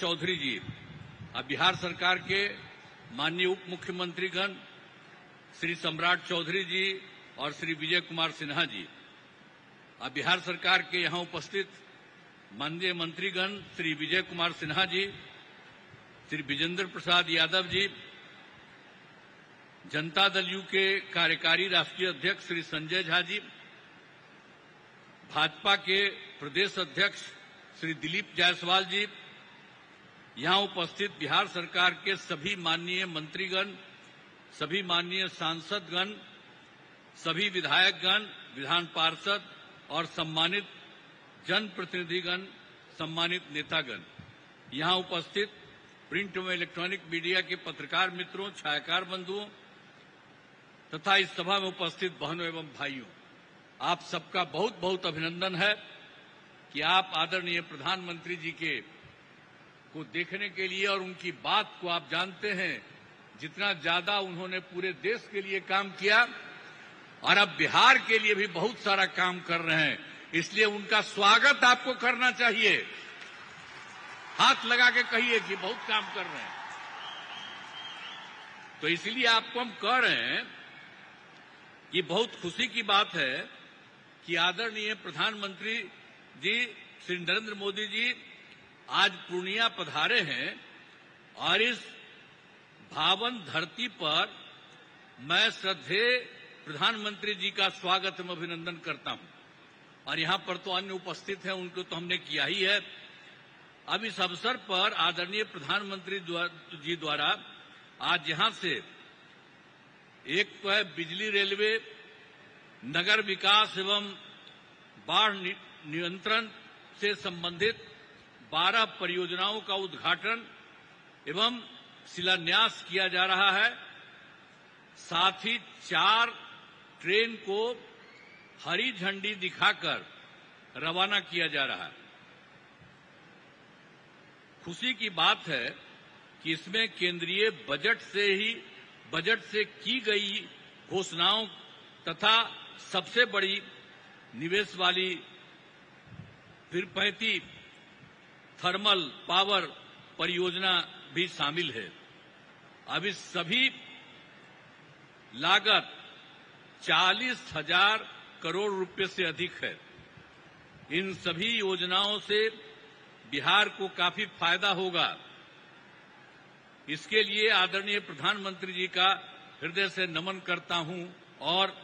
चौधरी जी, अब बिहार सरकार के माननीय उप मुख्यमंत्रीगण श्री सम्राट चौधरी जी और श्री विजय कुमार सिन्हा जी, अब बिहार सरकार के यहाँ उपस्थित माननीय मंत्रीगण श्री विजय कुमार सिन्हा जी, श्री विजेंद्र प्रसाद यादव जी, जनता दल यू के कार्यकारी राष्ट्रीय अध्यक्ष श्री संजय झा जी, भाजपा के प्रदेश अध्यक्ष श्री दिलीप जायसवाल जी, यहां उपस्थित बिहार सरकार के सभी माननीय मंत्रीगण, सभी माननीय सांसदगण, सभी विधायकगण, विधान पार्षद और सम्मानित जनप्रतिनिधिगण, सम्मानित नेतागण, यहां उपस्थित प्रिंट एवं इलेक्ट्रॉनिक मीडिया के पत्रकार मित्रों, छायाकार बंधुओं तथा इस सभा में उपस्थित बहनों एवं भाइयों, आप सबका बहुत बहुत अभिनंदन है कि आप आदरणीय प्रधानमंत्री जी को देखने के लिए और उनकी बात को आप जानते हैं जितना ज्यादा उन्होंने पूरे देश के लिए काम किया और अब बिहार के लिए भी बहुत सारा काम कर रहे हैं, इसलिए उनका स्वागत आपको करना चाहिए। हाथ लगा के कहिए कि बहुत काम कर रहे हैं। तो इसलिए आपको हम कह रहे हैं कि बहुत खुशी की बात है कि आदरणीय प्रधानमंत्री जी श्री नरेंद्र मोदी जी आज पूर्णिया पधारे हैं और इस भावन धरती पर मैं श्रद्धेय प्रधानमंत्री जी का स्वागत एवं अभिनंदन करता हूं। और यहां पर तो अन्य उपस्थित हैं, उनको तो हमने किया ही है। अब इस अवसर पर आदरणीय प्रधानमंत्री जी द्वारा आज यहां से एक तो है बिजली रेलवे, नगर विकास एवं बाढ़ नियंत्रण से संबंधित 12 परियोजनाओं का उद्घाटन एवं शिलान्यास किया जा रहा है। साथ ही 4 ट्रेन को हरी झंडी दिखाकर रवाना किया जा रहा है। खुशी की बात है कि इसमें केंद्रीय बजट से की गई घोषणाओं तथा सबसे बड़ी निवेश वाली फिरपैती थर्मल पावर परियोजना भी शामिल है। अब इस सभी लागत 40,000 करोड़ रुपए से अधिक है। इन सभी योजनाओं से बिहार को काफी फायदा होगा। इसके लिए आदरणीय प्रधानमंत्री जी का हृदय से नमन करता हूं और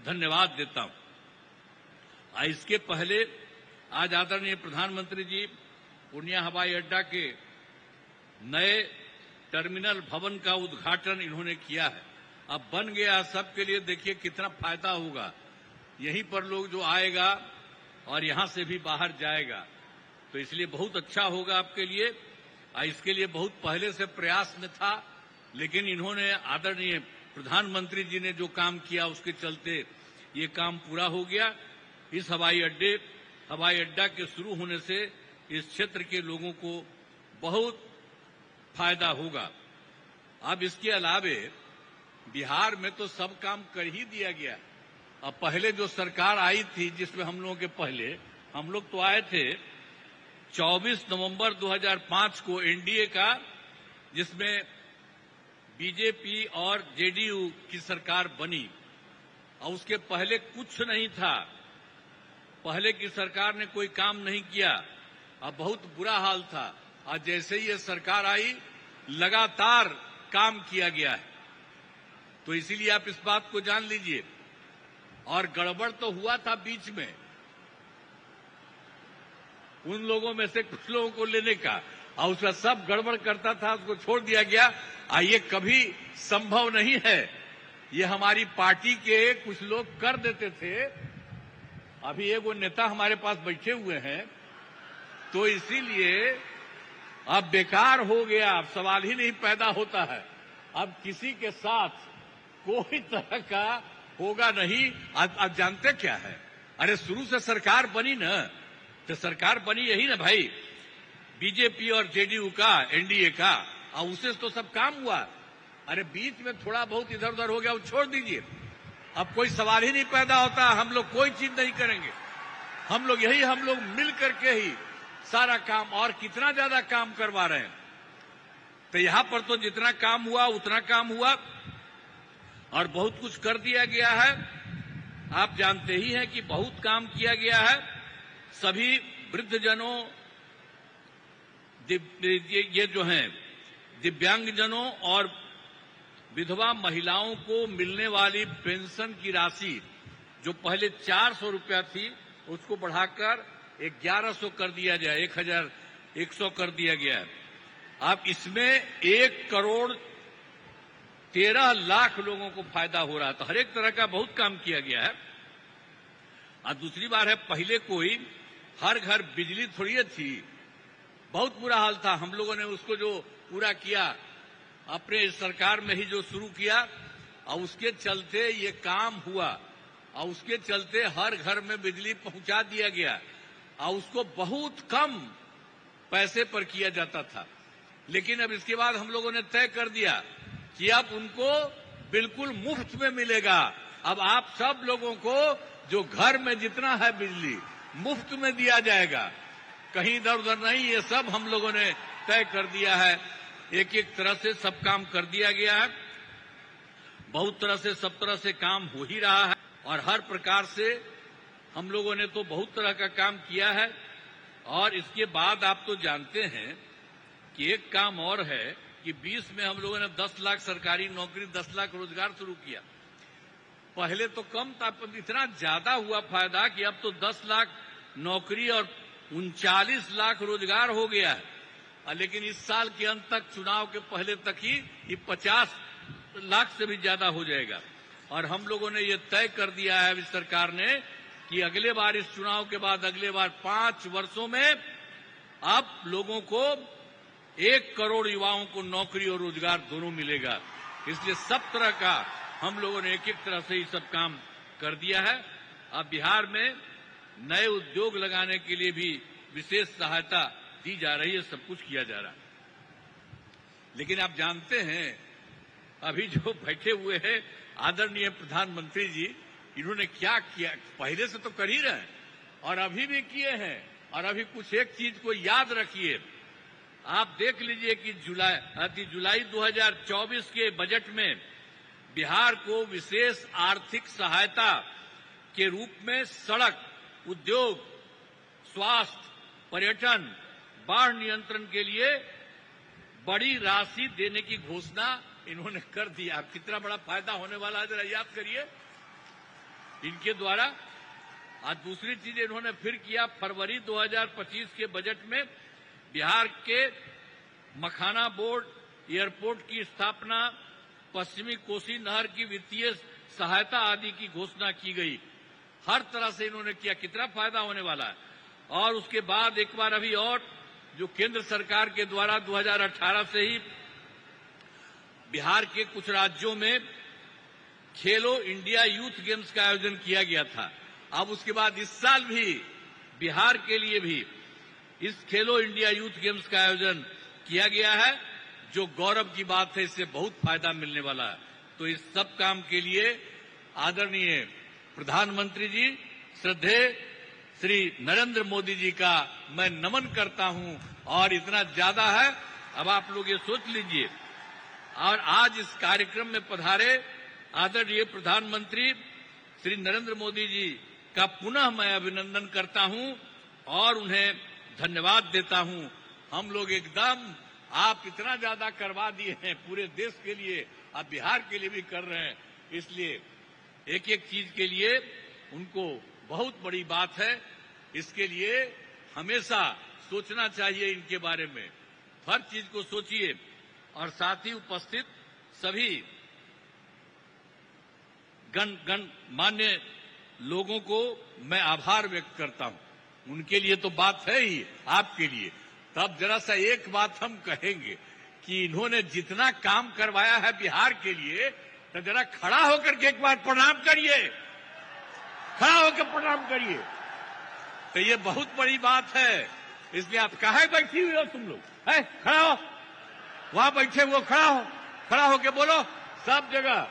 धन्यवाद देता हूं। इसके पहले आज आदरणीय प्रधानमंत्री जी पूर्णिया हवाई अड्डा के नए टर्मिनल भवन का उद्घाटन इन्होंने किया है। अब बन गया सबके लिए, देखिए कितना फायदा होगा। यहीं पर लोग जो आएगा और यहां से भी बाहर जाएगा, तो इसलिए बहुत अच्छा होगा आपके लिए। इसके लिए बहुत पहले से प्रयास में था, लेकिन इन्होंने आदरणीय प्रधानमंत्री जी ने जो काम किया उसके चलते ये काम पूरा हो गया। इस हवाई अड्डा के शुरू होने से इस क्षेत्र के लोगों को बहुत फायदा होगा। अब इसके अलावे बिहार में तो सब काम कर ही दिया गया। अब पहले जो सरकार आई थी, जिसमें हम लोगों के पहले हम लोग तो आए थे 24 नवंबर 2005 को एनडीए का, जिसमें बीजेपी और जेडीयू की सरकार बनी और उसके पहले कुछ नहीं था। पहले की सरकार ने कोई काम नहीं किया, अब बहुत बुरा हाल था। और जैसे ही ये सरकार आई लगातार काम किया गया है। तो इसीलिए आप इस बात को जान लीजिए। और गड़बड़ तो हुआ था बीच में, उन लोगों में से कुछ लोगों को लेने का, और उसका सब गड़बड़ करता था, उसको छोड़ दिया गया। ये कभी संभव नहीं है। ये हमारी पार्टी के कुछ लोग कर देते थे। अभी एक वो नेता हमारे पास बैठे हुए हैं, तो इसीलिए अब बेकार हो गया, अब सवाल ही नहीं पैदा होता है। अब किसी के साथ कोई तरह का होगा नहीं। आप जानते क्या है, अरे शुरू से सरकार बनी ना, तो सरकार बनी यही ना भाई, बीजेपी और जेडीयू का, एनडीए का, और उससे तो सब काम हुआ। अरे बीच में थोड़ा बहुत इधर उधर हो गया, वो छोड़ दीजिए। अब कोई सवाल ही नहीं पैदा होता। हम लोग कोई चीज नहीं करेंगे। हम लोग मिल करके ही सारा काम और कितना ज्यादा काम करवा रहे हैं। तो यहां पर तो जितना काम हुआ उतना काम हुआ और बहुत कुछ कर दिया गया है। आप जानते ही हैं कि बहुत काम किया गया है। सभी वृद्धजनों, ये जो हैं दिव्यांगजनों और विधवा महिलाओं को मिलने वाली पेंशन की राशि जो पहले 400 रुपया थी उसको बढ़ाकर 1100 कर दिया गया, 1100 कर दिया गया है। अब इसमें 1,13,00,000 लोगों को फायदा हो रहा है। तो हर एक तरह का बहुत काम किया गया है। और दूसरी बात है, पहले कोई हर घर बिजली थोड़ी थी, बहुत बुरा हाल था। हम लोगों ने उसको जो पूरा किया अपने सरकार में ही जो शुरू किया और उसके चलते ये काम हुआ और उसके चलते हर घर में बिजली पहुंचा दिया गया और उसको बहुत कम पैसे पर किया जाता था। लेकिन अब इसके बाद हम लोगों ने तय कर दिया कि अब उनको बिल्कुल मुफ्त में मिलेगा। अब आप सब लोगों को जो घर में जितना है बिजली मुफ्त में दिया जाएगा, कहीं इधर उधर नहीं। ये सब हम लोगों ने तय कर दिया है। एक एक तरह से सब काम कर दिया गया है। बहुत तरह से सब तरह से काम हो ही रहा है और हर प्रकार से हम लोगों ने तो बहुत तरह का काम किया है। और इसके बाद आप तो जानते हैं कि एक काम और है कि 20 में हम लोगों ने 10 लाख सरकारी नौकरी, 10 लाख रोजगार शुरू किया। पहले तो कम था, पर इतना ज्यादा हुआ फायदा कि अब तो 10 लाख नौकरी और 39 लाख रोजगार हो गया है। लेकिन इस साल के अंत तक, चुनाव के पहले तक ही ये 50 लाख से भी ज्यादा हो जाएगा। और हम लोगों ने ये तय कर दिया है इस सरकार ने कि अगले बार, इस चुनाव के बाद अगले बार 5 वर्षों में अब लोगों को 1 करोड़ युवाओं को नौकरी और रोजगार दोनों मिलेगा। इसलिए सब तरह का हम लोगों ने एक एक तरह से ये सब काम कर दिया है। अब बिहार में नए उद्योग लगाने के लिए भी विशेष सहायता दी जा रही है, सब कुछ किया जा रहा है। लेकिन आप जानते हैं अभी जो बैठे हुए हैं आदरणीय प्रधानमंत्री जी, इन्होंने क्या किया, पहले से तो कर ही रहे हैं और अभी भी किए हैं। और अभी कुछ एक चीज को याद रखिए, आप देख लीजिए कि जुलाई 2024 के बजट में बिहार को विशेष आर्थिक सहायता के रूप में सड़क, उद्योग, स्वास्थ्य, पर्यटन, बाढ़ नियंत्रण के लिए बड़ी राशि देने की घोषणा इन्होंने कर दिया। कितना बड़ा फायदा होने वाला है जरा याद करिए इनके द्वारा। आज दूसरी चीज इन्होंने फिर किया, फरवरी 2025 के बजट में बिहार के मखाना बोर्ड एयरपोर्ट की स्थापना, पश्चिमी कोसी नहर की वित्तीय सहायता आदि की घोषणा की गई। हर तरह से इन्होंने किया, कितना फायदा होने वाला है। और उसके बाद एक बार अभी और जो केंद्र सरकार के द्वारा 2018 से ही बिहार के कुछ राज्यों में खेलो इंडिया यूथ गेम्स का आयोजन किया गया था। अब उसके बाद इस साल भी बिहार के लिए भी इस खेलो इंडिया यूथ गेम्स का आयोजन किया गया है, जो गौरव की बात है। इससे बहुत फायदा मिलने वाला है। तो इस सब काम के लिए आदरणीय प्रधानमंत्री जी, श्रद्धेय श्री नरेंद्र मोदी जी का मैं नमन करता हूं। और इतना ज्यादा है, अब आप लोग ये सोच लीजिए। और आज इस कार्यक्रम में पधारे आदरणीय प्रधानमंत्री श्री नरेंद्र मोदी जी का पुनः मैं अभिनंदन करता हूं और उन्हें धन्यवाद देता हूं। हम लोग एकदम, आप इतना ज्यादा करवा दिए हैं पूरे देश के लिए, आप बिहार के लिए भी कर रहे हैं। इसलिए एक एक चीज के लिए उनको बहुत बड़ी बात है। इसके लिए हमेशा सोचना चाहिए इनके बारे में, हर चीज को सोचिए। और साथ ही उपस्थित सभी गणमान्य लोगों को मैं आभार व्यक्त करता हूं। उनके लिए तो बात है ही, आपके लिए। तब जरा सा एक बात हम कहेंगे कि इन्होंने जितना काम करवाया है बिहार के लिए, तो जरा खड़ा होकर के एक बार प्रणाम करिए, खड़ा होकर प्रणाम करिए। तो ये बहुत बड़ी बात है। इसलिए आप काहे बैठी हुई हो तुम लोग, है? खड़ा हो, वहां बैठे वो खड़ा होके बोलो सब जगह।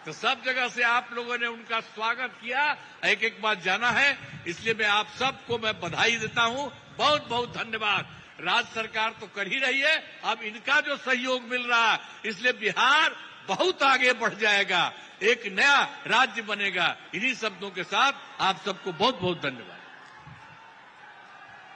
तो सब जगह से आप लोगों ने उनका स्वागत किया, एक एक बार जाना है। इसलिए मैं आप सबको मैं बधाई देता हूं बहुत बहुत धन्यवाद। राज्य सरकार तो कर ही रही है, अब इनका जो सहयोग मिल रहा है, इसलिए बिहार बहुत आगे बढ़ जाएगा, एक नया राज्य बनेगा। इन्हीं शब्दों के साथ आप सबको बहुत बहुत धन्यवाद।